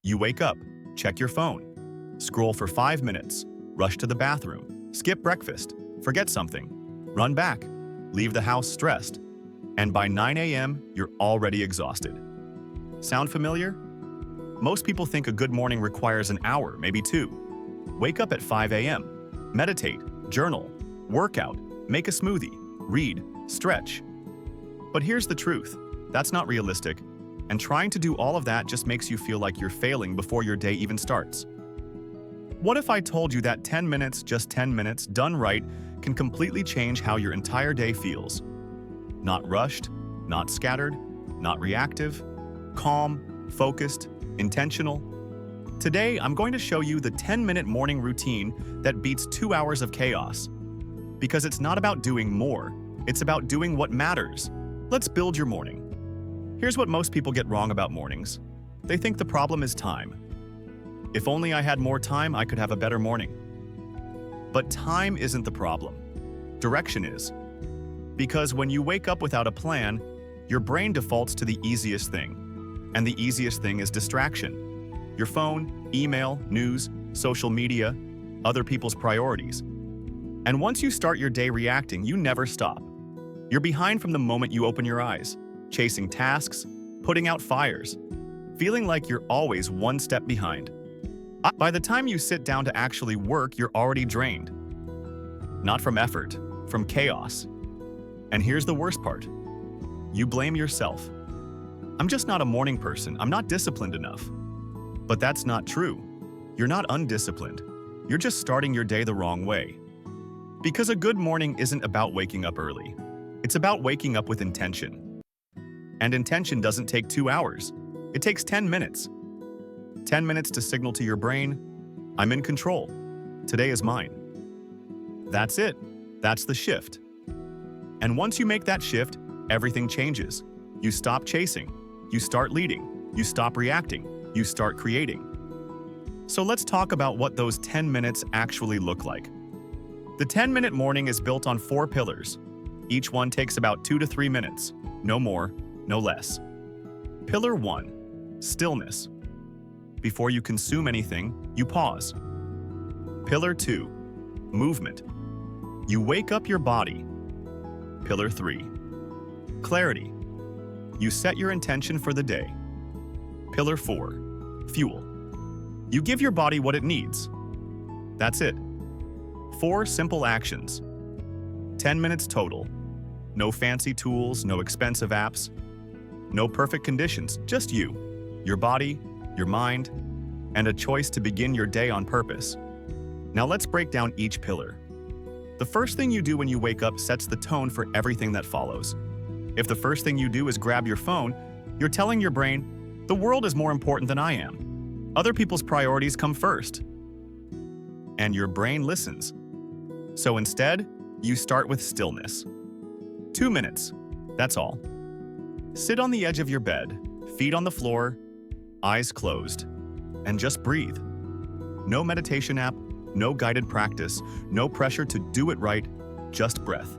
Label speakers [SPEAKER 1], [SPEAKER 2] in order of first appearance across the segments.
[SPEAKER 1] You wake up, check your phone, scroll for 5 minutes, rush to the bathroom, skip breakfast, forget something, run back, leave the house stressed, and by 9 a.m., you're already exhausted. Sound familiar? Most people think a good morning requires an hour, maybe 2. Wake up at 5 a.m., meditate, journal, workout, make a smoothie, read, stretch. But here's the truth, that's not realistic, and trying to do all of that just makes you feel like you're failing before your day even starts. What if I told you that 10 minutes, just 10 minutes, done right, can completely change how your entire day feels? Not rushed, not scattered, not reactive, calm, focused, intentional. Today, I'm going to show you the 10-minute morning routine that beats 2 hours of chaos. Because it's not about doing more, it's about doing what matters. Let's build your morning. Here's what most people get wrong about mornings. They think the problem is time. If only I had more time, I could have a better morning. But time isn't the problem. Direction is. Because when you wake up without a plan, your brain defaults to the easiest thing. And the easiest thing is distraction. Your phone, email, news, social media, other people's priorities. And once you start your day reacting, you never stop. You're behind from the moment you open your eyes, chasing tasks, putting out fires, feeling like you're always one step behind. By the time you sit down to actually work, you're already drained. Not from effort, from chaos. And here's the worst part. You blame yourself. I'm just not a morning person. I'm not disciplined enough. But that's not true. You're not undisciplined. You're just starting your day the wrong way. Because a good morning isn't about waking up early. It's about waking up with intention. And intention doesn't take 2 hours. It takes 10 minutes. 10 minutes to signal to your brain, I'm in control. Today is mine. That's it. That's the shift. And once you make that shift, everything changes. You stop chasing. You start leading. You stop reacting. You start creating. So let's talk about what those 10 minutes actually look like. The 10-minute morning is built on 4 pillars. Each one takes about 2 to 3 minutes. No more, no less. Pillar 1. Stillness. Before you consume anything, you pause. Pillar 2. Movement. You wake up your body. Pillar 3. Clarity. You set your intention for the day. Pillar 4. Fuel. You give your body what it needs. That's it. 4 simple actions. 10 minutes total. No fancy tools, no expensive apps. No perfect conditions, just you, your body, your mind, and a choice to begin your day on purpose. Now let's break down each pillar. The first thing you do when you wake up sets the tone for everything that follows. If the first thing you do is grab your phone, you're telling your brain, the world is more important than I am. Other people's priorities come first. And your brain listens. So instead, you start with stillness. 2 minutes, that's all. Sit on the edge of your bed, feet on the floor, eyes closed, and just breathe. No meditation app, no guided practice, no pressure to do it right, just breath.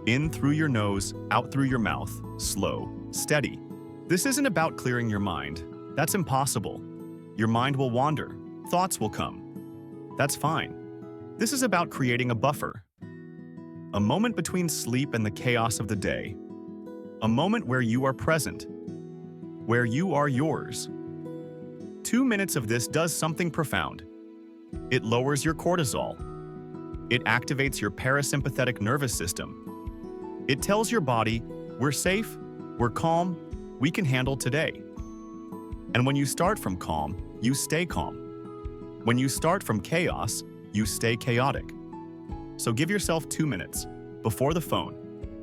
[SPEAKER 1] In through your nose, out through your mouth, slow, steady. This isn't about clearing your mind. That's impossible. Your mind will wander, thoughts will come. That's fine. This is about creating a buffer. A moment between sleep and the chaos of the day. A moment where you are present, where you are yours. 2 minutes of this does something profound. It lowers your cortisol. It activates your parasympathetic nervous system. It tells your body, we're safe, we're calm, we can handle today. And when you start from calm, you stay calm. When you start from chaos, you stay chaotic. So give yourself 2 minutes, before the phone,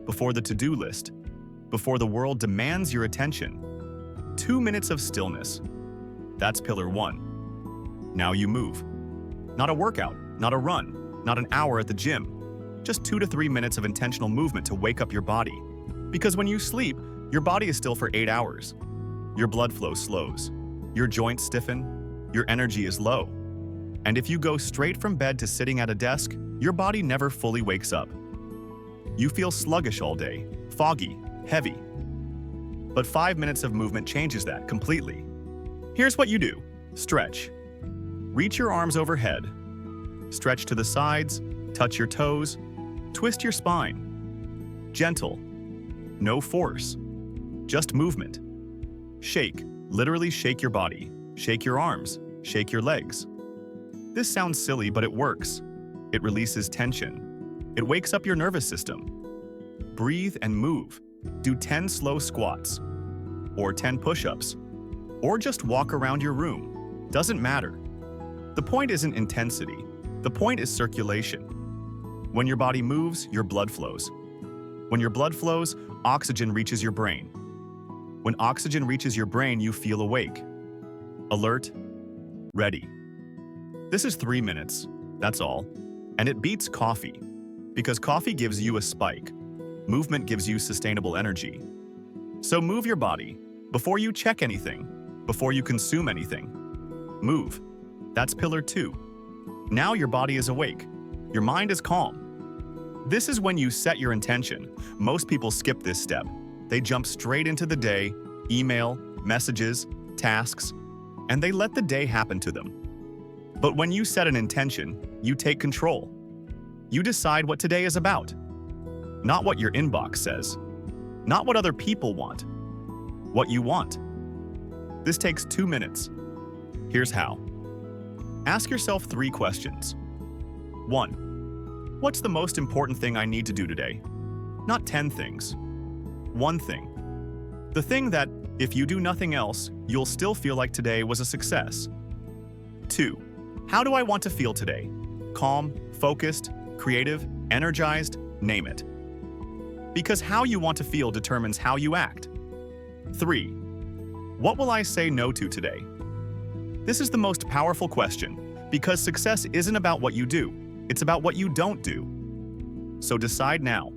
[SPEAKER 1] before the to-do list, before the world demands your attention. 2 minutes of stillness. That's pillar 1. Now you move. Not a workout, not a run, not an hour at the gym. Just 2 to 3 minutes of intentional movement to wake up your body. Because when you sleep, your body is still for 8 hours. Your blood flow slows. Your joints stiffen. Your energy is low. And if you go straight from bed to sitting at a desk, your body never fully wakes up. You feel sluggish all day, foggy, heavy. But 5 minutes of movement changes that completely. Here's what you do. Stretch. Reach your arms overhead. Stretch to the sides, touch your toes, twist your spine. Gentle. No force. Just movement. Shake. Literally shake your body. Shake your arms. Shake your legs. This sounds silly, but it works. It releases tension. It wakes up your nervous system. Breathe and move. Do 10 slow squats, or 10 push-ups, or just walk around your room. Doesn't matter. The point isn't intensity. The point is circulation. When your body moves, your blood flows. When your blood flows, oxygen reaches your brain. When oxygen reaches your brain, you feel awake, alert, ready. This is 3 minutes, that's all. And it beats coffee, because coffee gives you a spike. Movement gives you sustainable energy. So move your body before you check anything, before you consume anything. Move. That's pillar 2. Now your body is awake. Your mind is calm. This is when you set your intention. Most people skip this step. They jump straight into the day, email, messages, tasks, and they let the day happen to them. But when you set an intention, you take control. You decide what today is about. Not what your inbox says. Not what other people want. What you want. This takes 2 minutes. Here's how. Ask yourself 3 questions. 1. What's the most important thing I need to do today? Not 10 things. 1 thing. The thing that, if you do nothing else, you'll still feel like today was a success. 2. How do I want to feel today? Calm, focused, creative, energized, name it. Because how you want to feel determines how you act. 3. What will I say no to today? This is the most powerful question, because success isn't about what you do, it's about what you don't do. So decide now.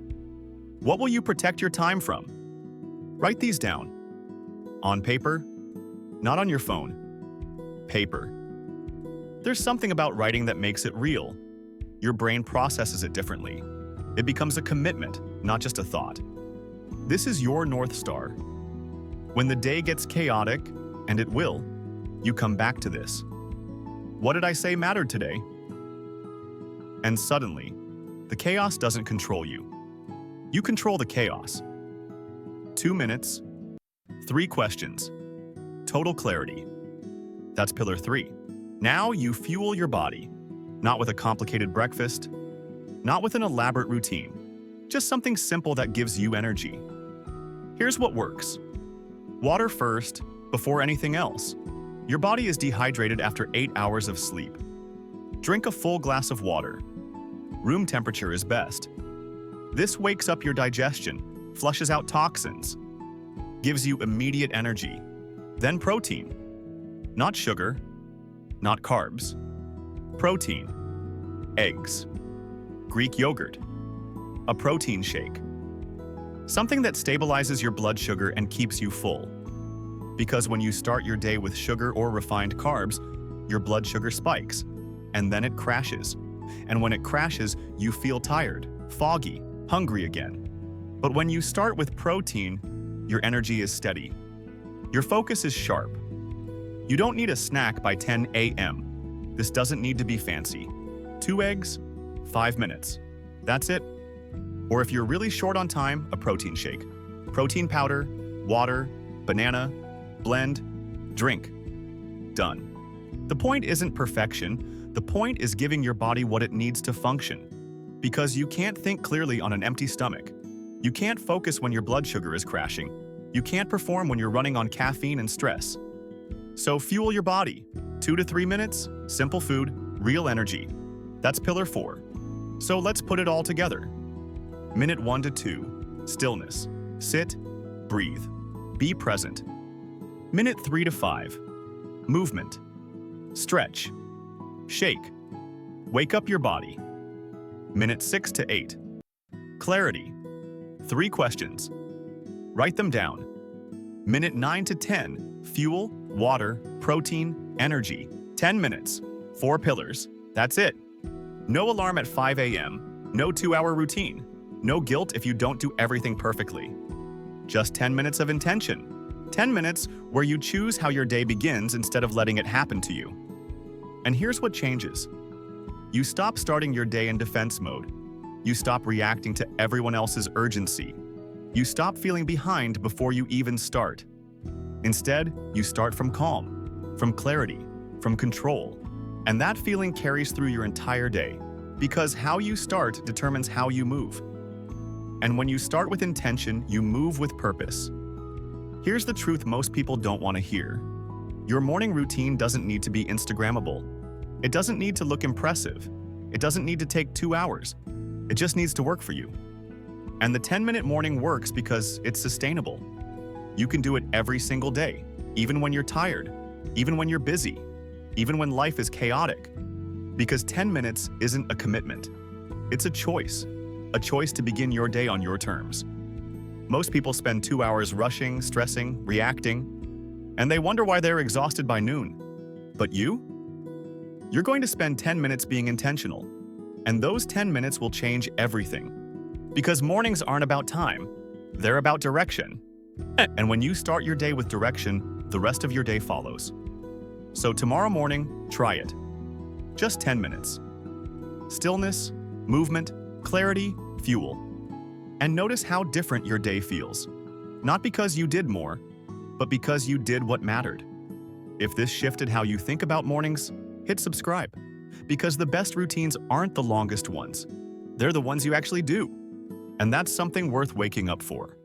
[SPEAKER 1] What will you protect your time from? Write these down. On paper, not on your phone. Paper. There's something about writing that makes it real. Your brain processes it differently. It becomes a commitment, not just a thought. This is your North Star. When the day gets chaotic, and it will, you come back to this. What did I say mattered today? And suddenly, the chaos doesn't control you. You control the chaos. 2 minutes, 3 questions, total clarity. That's pillar 3. Now you fuel your body, not with a complicated breakfast, not with an elaborate routine, just something simple that gives you energy. Here's what works. Water first, before anything else. Your body is dehydrated after 8 hours of sleep. Drink a full glass of water. Room temperature is best. This wakes up your digestion, flushes out toxins, gives you immediate energy. Then protein. Not sugar, not carbs. Protein. Eggs. Greek yogurt. A protein shake. Something that stabilizes your blood sugar and keeps you full. Because when you start your day with sugar or refined carbs, your blood sugar spikes, and then it crashes. And when it crashes, you feel tired, foggy, hungry again. But when you start with protein, your energy is steady. Your focus is sharp. You don't need a snack by 10 a.m. This doesn't need to be fancy. 2 eggs, 5 minutes. That's it. Or if you're really short on time, a protein shake. Protein powder, water, banana, blend, drink. Done. The point isn't perfection. The point is giving your body what it needs to function. Because you can't think clearly on an empty stomach. You can't focus when your blood sugar is crashing. You can't perform when you're running on caffeine and stress. So fuel your body. 2 to 3 minutes, simple food, real energy. That's pillar 4. So let's put it all together. Minute 1 to 2, stillness. Sit, breathe, be present. Minute 3 to 5, movement. Stretch, shake, wake up your body. Minute 6 to 8, clarity. 3 questions. Write them down. Minute 9 to 10, fuel, water, protein, energy. 10 minutes, 4 pillars. That's it. No alarm at 5 a.m., no 2-hour routine, no guilt if you don't do everything perfectly. Just 10 minutes of intention, 10 minutes where you choose how your day begins instead of letting it happen to you. And here's what changes. You stop starting your day in defense mode. You stop reacting to everyone else's urgency. You stop feeling behind before you even start. Instead, you start from calm, from clarity, from control. And that feeling carries through your entire day, because how you start determines how you move. And when you start with intention, you move with purpose. Here's the truth most people don't want to hear. Your morning routine doesn't need to be Instagrammable. It doesn't need to look impressive. It doesn't need to take 2 hours. It just needs to work for you. And the 10-minute morning works because it's sustainable. You can do it every single day, even when you're tired, even when you're busy, even when life is chaotic. Because 10 minutes isn't a commitment. It's a choice to begin your day on your terms. Most people spend 2 hours rushing, stressing, reacting, and they wonder why they're exhausted by noon. But you? You're going to spend 10 minutes being intentional, and those 10 minutes will change everything. Because mornings aren't about time, they're about direction. And when you start your day with direction, the rest of your day follows. So tomorrow morning, try it. Just 10 minutes. Stillness, movement, clarity, fuel. And notice how different your day feels. Not because you did more, but because you did what mattered. If this shifted how you think about mornings, hit subscribe. Because the best routines aren't the longest ones. They're the ones you actually do. And that's something worth waking up for.